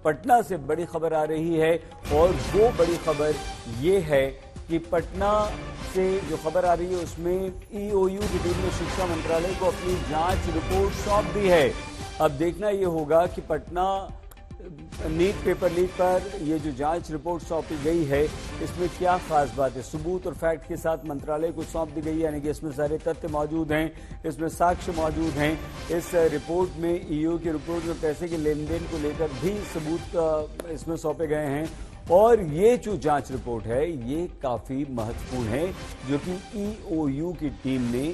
पटना से बड़ी खबर आ रही है और वो बड़ी खबर ये है कि पटना से जो खबर आ रही है उसमें ईओयू की टीम ने शिक्षा मंत्रालय को अपनी जांच रिपोर्ट सौंप दी है। अब देखना ये होगा कि पटना नीट पेपर लीक पर ये जो जांच रिपोर्ट सौंपी गई है इसमें क्या खास बात है। सबूत और फैक्ट के साथ मंत्रालय को सौंप दी गई है, यानी कि इसमें सारे तथ्य मौजूद हैं, इसमें साक्ष्य मौजूद हैं। इस रिपोर्ट में ईओयू की रिपोर्ट में पैसे के लेन देन को लेकर भी सबूत इसमें सौंपे गए हैं और ये जो जांच रिपोर्ट है ये काफी महत्वपूर्ण है जो कि ईओयू की टीम ने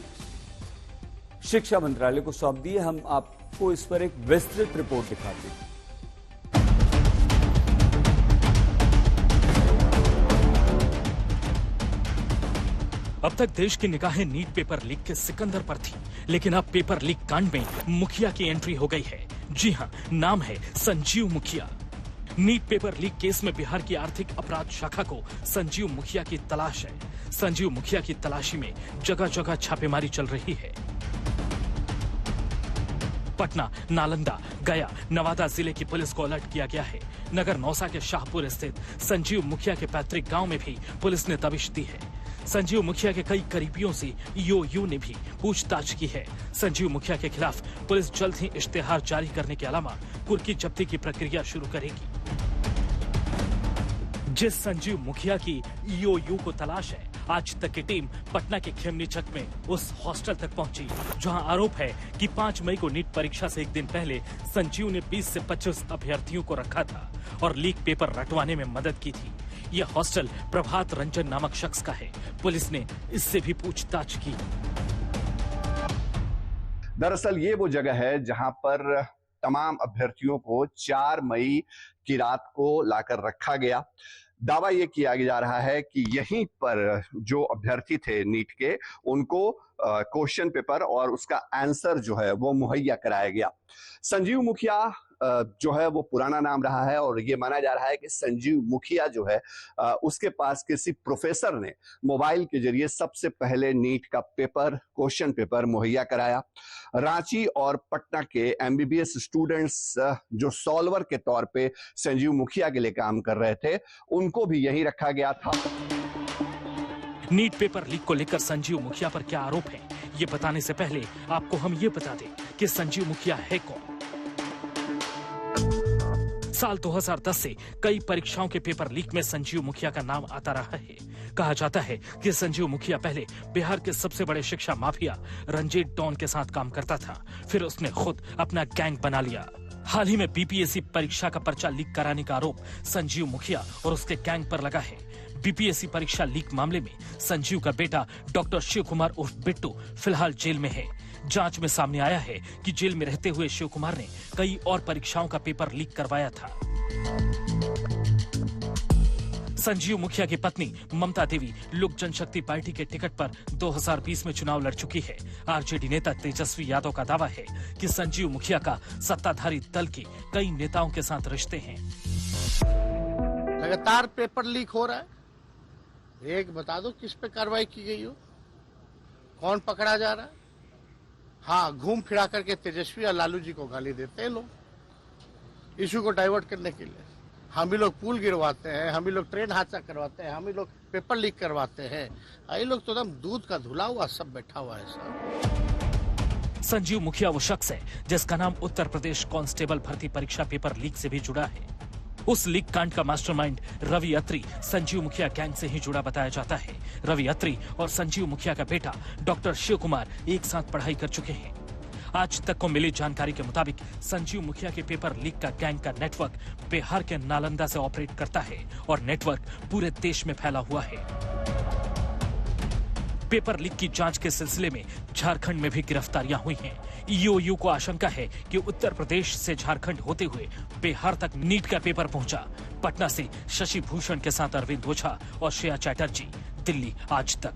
शिक्षा मंत्रालय को सौंप दी है। हम आपको इस पर एक विस्तृत रिपोर्ट दिखाते हैं। अब तक देश की निगाहें नीट पेपर लीक के सिकंदर पर थी, लेकिन अब पेपर लीक कांड में मुखिया की एंट्री हो गई है। जी हां, नाम है संजीव मुखिया। नीट पेपर लीक केस में बिहार की आर्थिक अपराध शाखा को संजीव मुखिया की तलाश है। संजीव मुखिया की तलाशी में जगह जगह छापेमारी चल रही है। पटना, नालंदा, गया, नवादा जिले की पुलिस को अलर्ट किया गया है। नगर नौसा के शाहपुर स्थित संजीव मुखिया के पैतृक गांव में भी पुलिस ने दबिश दी है। संजीव मुखिया के कई करीबियों से ईओयू ने भी पूछताछ की है। संजीव मुखिया के खिलाफ पुलिस जल्द ही इश्तेहार जारी करने के अलावा कुर्की जब्ती की प्रक्रिया शुरू करेगी। जिस संजीव मुखिया की ईओयू को तलाश है, आज तक की टीम पटना के खेमनीचक में उस हॉस्टल तक पहुंची जहां आरोप है कि 5 मई को नीट परीक्षा से एक दिन पहले संजीव ने 20 से 25 अभ्यर्थियों को रखा था और लीक पेपर रटवाने में मदद की थी। यह हॉस्टल प्रभात रंजन नामक शख्स का है। पुलिस ने इससे भी पूछताछ की। दरअसल ये वो जगह है जहां पर तमाम अभ्यर्थियों को 4 मई की रात को लाकर रखा गया। दावा ये किया जा रहा है कि यहीं पर जो अभ्यर्थी थे नीट के, उनको क्वेश्चन पेपर और उसका आंसर जो है वो मुहैया कराया गया। संजीव मुखिया जो है वो पुराना नाम रहा है और ये माना जा रहा है कि संजीव मुखिया जो है उसके पास किसी प्रोफेसर ने मोबाइल के जरिए सबसे पहले नीट का पेपर, क्वेश्चन पेपर मुहैया कराया। रांची और पटना के एमबीबीएस स्टूडेंट्स जो सॉल्वर के तौर पे संजीव मुखिया के लिए काम कर रहे थे, उनको भी यहीं रखा गया था। नीट पेपर लीक को लेकर संजीव मुखिया पर क्या आरोप है, ये बताने से पहले आपको हम ये बता दें कि संजीव मुखिया है कौन। साल 2010 से कई परीक्षाओं के पेपर लीक में संजीव मुखिया का नाम आता रहा है। कहा जाता है कि संजीव मुखिया पहले बिहार के सबसे बड़े शिक्षा माफिया रंजीत डॉन के साथ काम करता था, फिर उसने खुद अपना गैंग बना लिया। हाल ही में बीपीएससी परीक्षा का पर्चा लीक कराने का आरोप संजीव मुखिया और उसके गैंग पर लगा है। बीपीएससी परीक्षा लीक मामले में संजीव का बेटा डॉक्टर शिव कुमार उर्फ बिट्टू फिलहाल जेल में है। जांच में सामने आया है कि जेल में रहते हुए शिव कुमार ने कई और परीक्षाओं का पेपर लीक करवाया था। संजीव मुखिया की पत्नी ममता देवी लोक जनशक्ति पार्टी के टिकट पर 2020 में चुनाव लड़ चुकी है। आरजेडी नेता तेजस्वी यादव का दावा है कि संजीव मुखिया का सत्ताधारी दल के कई नेताओं के साथ रिश्ते हैं। लगातार पेपर लीक हो रहा है, एक बता दो किस पे कार्रवाई की गई हो, कौन पकड़ा जा रहा है। हाँ, घूम फिरा करके तेजस्वी और लालू जी को गाली देते हैं लोग, इशू को डाइवर्ट करने के लिए। हम ही लोग पुल गिरवाते हैं, हम ही लोग ट्रेन हादसा करवाते हैं, हम ही लोग पेपर लीक करवाते हैं। ये लोग तो एकदम दूध का धुला हुआ सब बैठा हुआ है सब। संजीव मुखिया वो शख्स है जिसका नाम उत्तर प्रदेश कांस्टेबल भर्ती परीक्षा पेपर लीक से भी जुड़ा है। उस लीक कांड का मास्टरमाइंड रवि अत्री संजीव मुखिया गैंग से ही जुड़ा बताया जाता है। रवि अत्री और संजीव मुखिया का बेटा डॉक्टर शिव कुमार एक साथ पढ़ाई कर चुके हैं। आज तक को मिली जानकारी के मुताबिक संजीव मुखिया के पेपर लीक का गैंग का नेटवर्क बिहार के नालंदा से ऑपरेट करता है और नेटवर्क पूरे देश में फैला हुआ है। पेपर लीक की जांच के सिलसिले में झारखंड में भी गिरफ्तारियां हुई हैं। ईओयू को आशंका है कि उत्तर प्रदेश से झारखंड होते हुए बिहार तक नीट का पेपर पहुंचा। पटना से शशि भूषण के साथ अरविंद ओझा और श्रेया चैटर्जी। दिल्ली आज तक।